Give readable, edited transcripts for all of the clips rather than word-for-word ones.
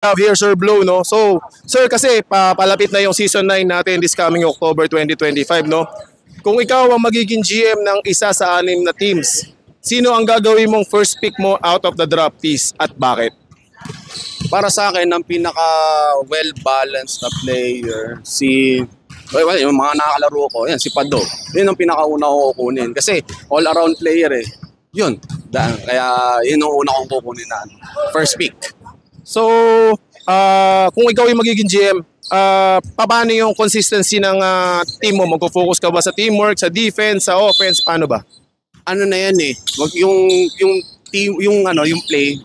have here Sir Blue, no? So, sir, kasi palapit na yung season 9 natin this coming October 2025, no? Kung ikaw ang magiging GM ng isa sa 6 na teams, sino ang gagawin mong first pick mo out of the draftees at bakit? Para sa akin, ang pinaka well-balanced na player, yung mga nakakalaro ko, yan, si Pado. Yun ang pinakauna ko kukunin. Kasi all-around player eh. Yun. Kaya yun ang una kong kukunin na first pick. So, kung ikaw yung magiging GM, paano yung consistency ng team mo? Magpo-focus ka ba sa teamwork, sa defense, sa offense? Paano ba? Ano na yan eh. Yung team, yung play,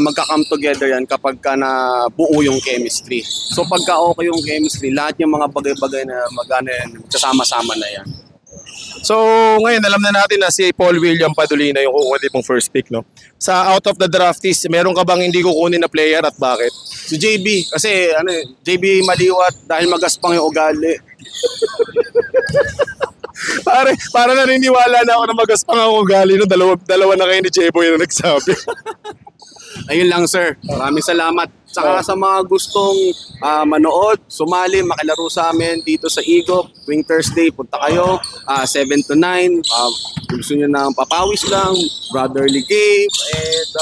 magka-come together yan kapag ka na buo yung chemistry. So pagka okay yung chemistry, lahat yung mga bagay-bagay na kasama-sama na yan. So, ngayon alam na natin na si Paul William Padolina yung kukunin mong first pick, no? Sa out of the draftees, meron ka bang hindi kukunin na player at bakit? Si JB, kasi JB maliwat dahil magaspang yung ugali. Para naniniwala na ako na magaspang ang ugali, no? Dalawa na kayo ni Jeboy na nagsabi. Ayun lang sir, maraming salamat. Saka sa mga gustong manood, sumali, makilaro sa amin dito sa Igop, tuwing Thursday, punta kayo, 7 to 9. Gusto nyo ng papawis lang, brotherly game, and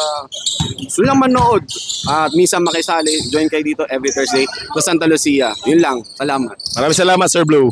gusto lang manood. At minsan makisali, join kayo dito every Thursday sa Santa Lucia. Yun lang, salamat. Maraming salamat, Sir Blue.